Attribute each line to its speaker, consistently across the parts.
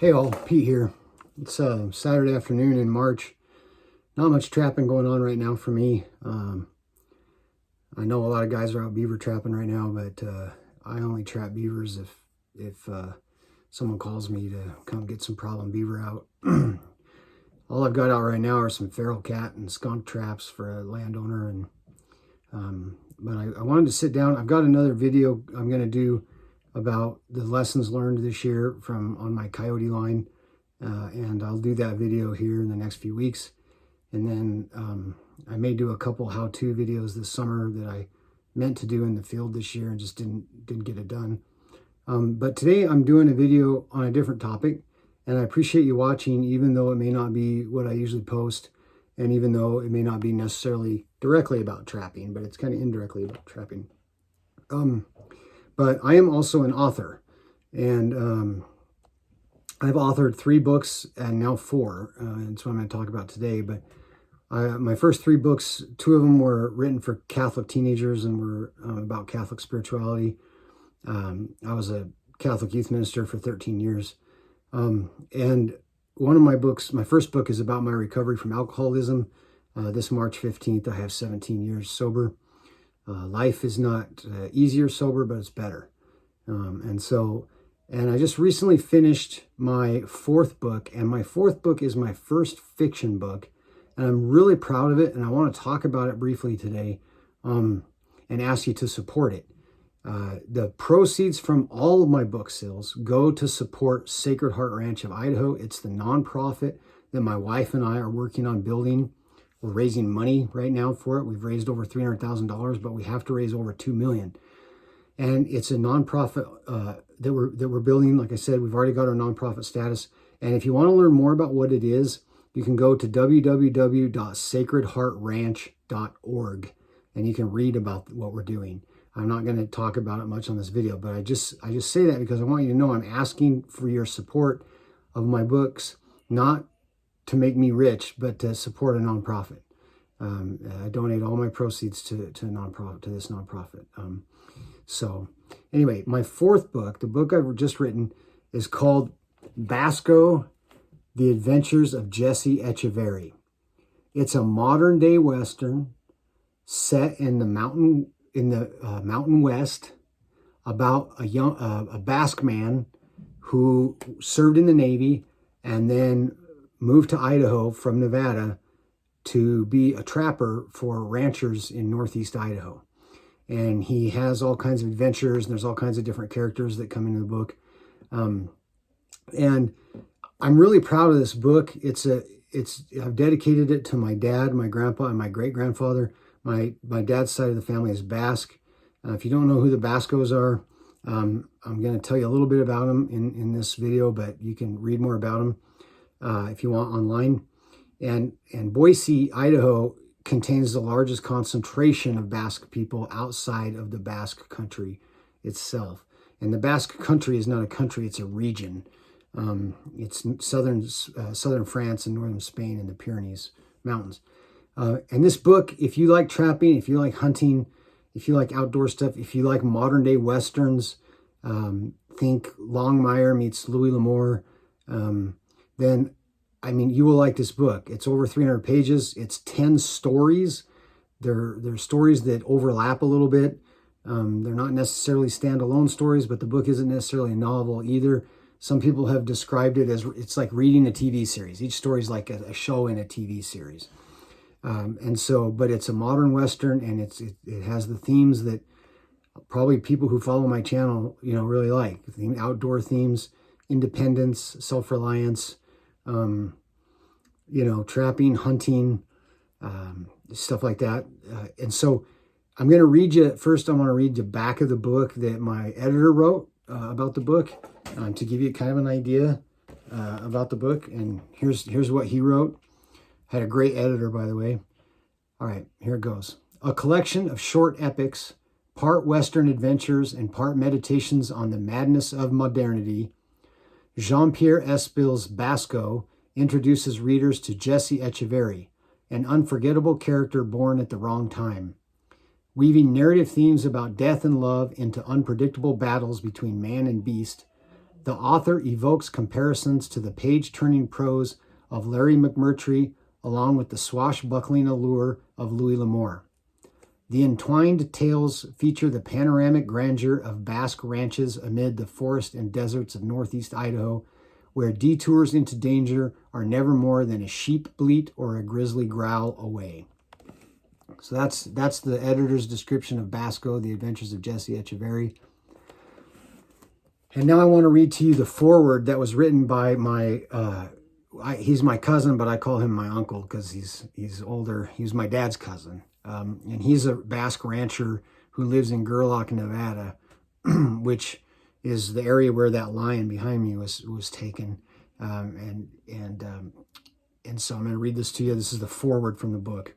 Speaker 1: Hey all, Pete here. It's Saturday afternoon in March. Not much trapping going on right now for me. I know a lot of guys are out beaver trapping right now, but I only trap beavers if someone calls me to come get some problem beaver out. All I've got out right now are some feral cat and skunk traps for a landowner, and but I wanted to sit down. I've got another video I'm going to do about the lessons learned this year on my coyote line, and I'll do that video here in the next few weeks. And then I may do a couple how-to videos this summer that I meant to do in the field this year and just didn't get it done. But today I'm doing a video on a different topic, and I appreciate you watching, even though it may not be what I usually post, and even though it may not be necessarily directly about trapping, but it's kind of indirectly about trapping. But I am also an author, and I've authored 3 books and now 4. That's what I'm going to talk about today. But my first 3 books, 2 of them were written for Catholic teenagers and were about Catholic spirituality. I was a Catholic youth minister for 13 years. And one of my books, my first book, is about my recovery from alcoholism. This March 15th, I have 17 years sober. Life is not easier sober, but it's better. And I just recently finished my 4th book, and my 4th book is my first fiction book, and I'm really proud of it, and I want to talk about it briefly today, and ask you to support it. The proceeds from all of my book sales go to support Sacred Heart Ranch of Idaho. It's the nonprofit that my wife and I are working on building. We're raising money right now for it. We've raised over $300,000, but we have to raise over $2 million. And it's a nonprofit that we're building. Like I said, we've already got our nonprofit status. And if you want to learn more about what it is, you can go to www.sacredheartranch.org, and you can read about what we're doing. I'm not going to talk about it much on this video, but I just say that because I want you to know I'm asking for your support of my books, not to make me rich, but to support a nonprofit. I donate all my proceeds to this nonprofit. So anyway, my 4th book, the book I've just written, is called Basco: The Adventures of Jesse Echeverry. It's a modern day Western set in the mountain West, about a Basque man who served in the Navy and then moved to Idaho from Nevada to be a trapper for ranchers in northeast Idaho. And he has all kinds of adventures, and there's all kinds of different characters that come into the book. And I'm really proud of this book. I've dedicated it to my dad, my grandpa, and my great-grandfather. My dad's side of the family is Basque. If you don't know who the Bascos are, I'm going to tell you a little bit about them in this video, but you can read more about them if you want online. And Boise, Idaho contains the largest concentration of Basque people outside of the Basque country itself. And the Basque country is not a country, it's a region. It's southern France and northern Spain and the Pyrenees Mountains. And this book, if you like trapping, if you like hunting, if you like outdoor stuff, if you like modern day Westerns, think Longmire meets Louis L'Amour, then you will like this book. It's over 300 pages. It's 10 stories. They're stories that overlap a little bit. They're not necessarily standalone stories, but the book isn't necessarily a novel either. Some people have described it as it's like reading a TV series. Each story is like a show in a TV series. But it's a modern Western, and it has the themes that probably people who follow my channel, really like. Outdoor themes, independence, self-reliance, trapping, hunting, stuff like that. And so I'm going to read you, first I want to read the back of the book that my editor wrote about the book, to give you kind of an idea about the book. And here's what he wrote. Had a great editor, by the way. All right, here it goes. A collection of short epics, part Western adventures and part meditations on the madness of modernity, Jean-Pierre Espil's Basco introduces readers to Jesse Echeverry, an unforgettable character born at the wrong time. Weaving narrative themes about death and love into unpredictable battles between man and beast, The author evokes comparisons to the page-turning prose of Larry McMurtry along with the swashbuckling allure of Louis L'Amour. The entwined tales feature the panoramic grandeur of Basque ranches amid the forest and deserts of northeast Idaho, where detours into danger are never more than a sheep bleat or a grizzly growl away. So that's the editor's description of Basco, The Adventures of Jesse Echeverry. And now I want to read to you the foreword that was written by my, he's my cousin, but I call him my uncle because he's older. He's my dad's cousin. And he's a Basque rancher who lives in Gerlach, Nevada, which is the area where that lion behind me was taken. And so I'm going to read this to you. This is the foreword from the book.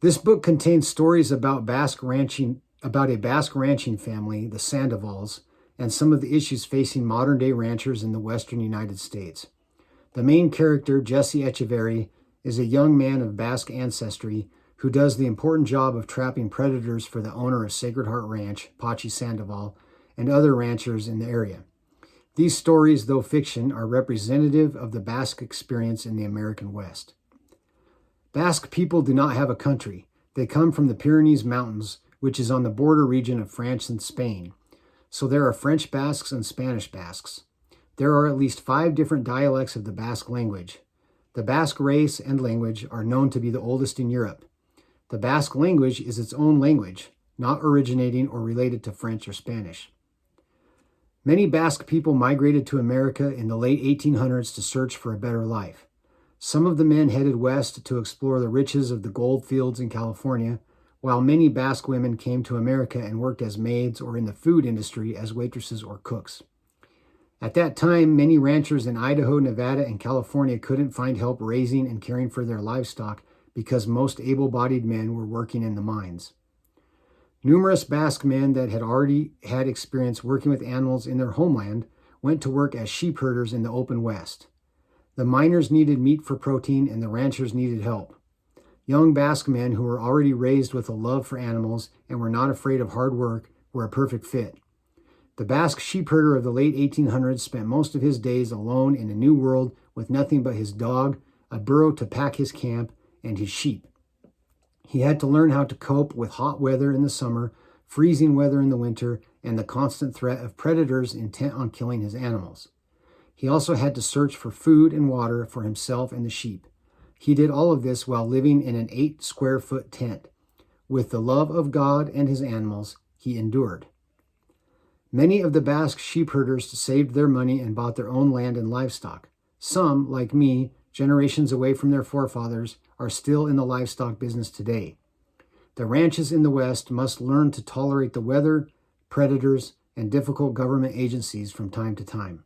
Speaker 1: This book contains stories about a Basque ranching family, the Sandovals, and some of the issues facing modern-day ranchers in the western United States. The main character, Jesse Echeverry, is a young man of Basque ancestry who does the important job of trapping predators for the owner of Sacred Heart Ranch, Pachi Sandoval, and other ranchers in the area. These stories, though fiction, are representative of the Basque experience in the American West. Basque people do not have a country. They come from the Pyrenees Mountains, which is on the border region of France and Spain. So there are French Basques and Spanish Basques. There are at least 5 different dialects of the Basque language. The Basque race and language are known to be the oldest in Europe. The Basque language is its own language, not originating or related to French or Spanish. Many Basque people migrated to America in the late 1800s to search for a better life. Some of the men headed west to explore the riches of the gold fields in California, while many Basque women came to America and worked as maids or in the food industry as waitresses or cooks. At that time, many ranchers in Idaho, Nevada, and California couldn't find help raising and caring for their livestock because most able-bodied men were working in the mines. Numerous Basque men that had already had experience working with animals in their homeland went to work as sheep herders in the open West. The miners needed meat for protein and the ranchers needed help. Young Basque men who were already raised with a love for animals and were not afraid of hard work were a perfect fit. The Basque sheep herder of the late 1800s spent most of his days alone in a new world with nothing but his dog, a burro to pack his camp, and his sheep. He had to learn how to cope with hot weather in the summer, freezing weather in the winter, and the constant threat of predators intent on killing his animals. He also had to search for food and water for himself and the sheep. He did all of this while living in an 8-square-foot tent. With the love of God and his animals, he endured. Many of the Basque sheep herders saved their money and bought their own land and livestock. Some, like me, generations away from their forefathers, are still in the livestock business today. The ranches in the West must learn to tolerate the weather, predators, and difficult government agencies from time to time.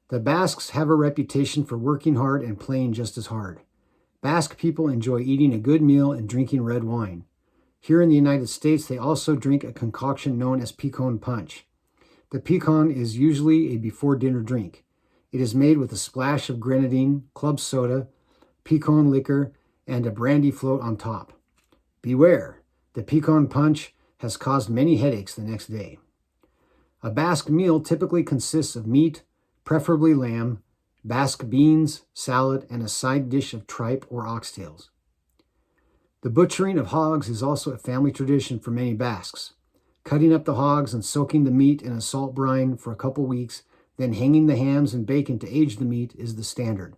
Speaker 1: The Basques have a reputation for working hard and playing just as hard. Basque people enjoy eating a good meal and drinking red wine. Here in the United States, they also drink a concoction known as pecan punch. The pecan is usually a before-dinner drink. It is made with a splash of grenadine, club soda, pecan liquor, and a brandy float on top. Beware, the pecan punch has caused many headaches the next day. A Basque meal typically consists of meat, preferably lamb, Basque beans, salad, and a side dish of tripe or oxtails. The butchering of hogs is also a family tradition for many Basques. Cutting up the hogs and soaking the meat in a salt brine for a couple weeks, then hanging the hams and bacon to age the meat is the standard.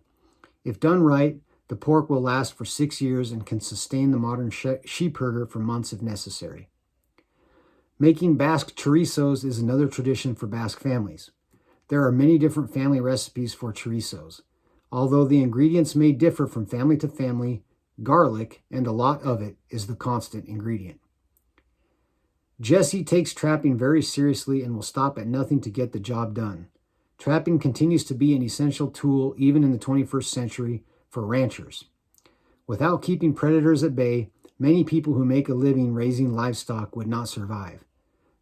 Speaker 1: If done right, the pork will last for 6 years and can sustain the modern sheep herder for months if necessary. Making Basque chorizos is another tradition for Basque families. There are many different family recipes for chorizos. Although the ingredients may differ from family to family, garlic, and a lot of it, is the constant ingredient. Jesse takes trapping very seriously and will stop at nothing to get the job done. Trapping continues to be an essential tool even in the 21st century for ranchers. Without keeping predators at bay, many people who make a living raising livestock would not survive.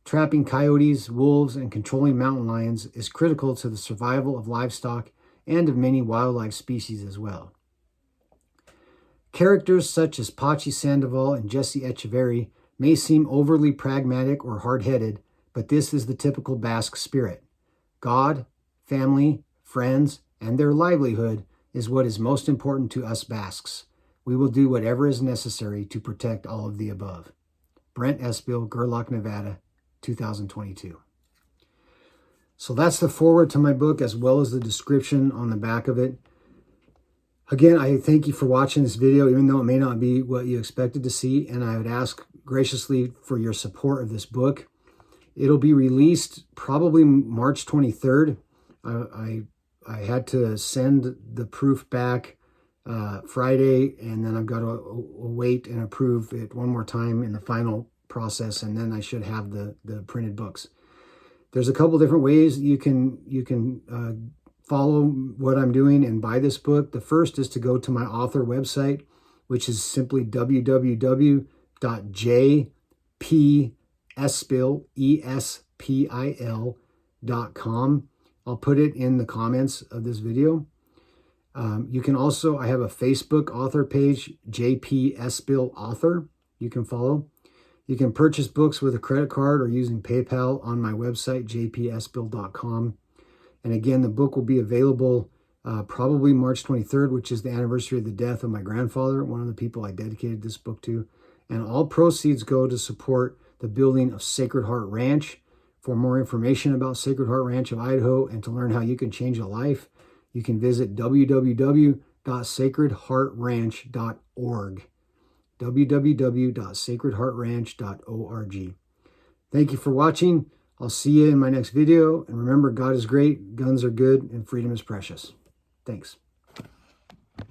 Speaker 1: Trapping coyotes, wolves, and controlling mountain lions is critical to the survival of livestock and of many wildlife species as well. Characters such as Pachi Sandoval and Jesse Echeverry may seem overly pragmatic or hard-headed, but this is the typical Basque spirit. God, family, friends, and their livelihood is what is most important to us Basques. We will do whatever is necessary to protect all of the above. Brent Espil, Gerlach, Nevada, 2022. So that's the foreword to my book, as well as the description on the back of it. Again, I thank you for watching this video, even though it may not be what you expected to see, and I would ask graciously for your support of this book. It'll be released probably March 23rd. I had to send the proof back Friday, and then I've got to wait and approve it one more time in the final process, and then I should have the printed books. There's a couple different ways you can follow what I'm doing and buy this book. The first is to go to my author website, which is simply www.jpespil.com. I'll put it in the comments of this video. You can also, I have a Facebook author page, JP Espil Author, you can follow. You can purchase books with a credit card or using PayPal on my website, jpespil.com. And again, the book will be available probably March 23rd, which is the anniversary of the death of my grandfather, one of the people I dedicated this book to. And all proceeds go to support the building of Sacred Heart Ranch. For more information about Sacred Heart Ranch of Idaho and to learn how you can change a life, you can visit www.sacredheartranch.org. www.sacredheartranch.org. Thank you for watching. I'll see you in my next video. And remember, God is great, guns are good, and freedom is precious. Thanks.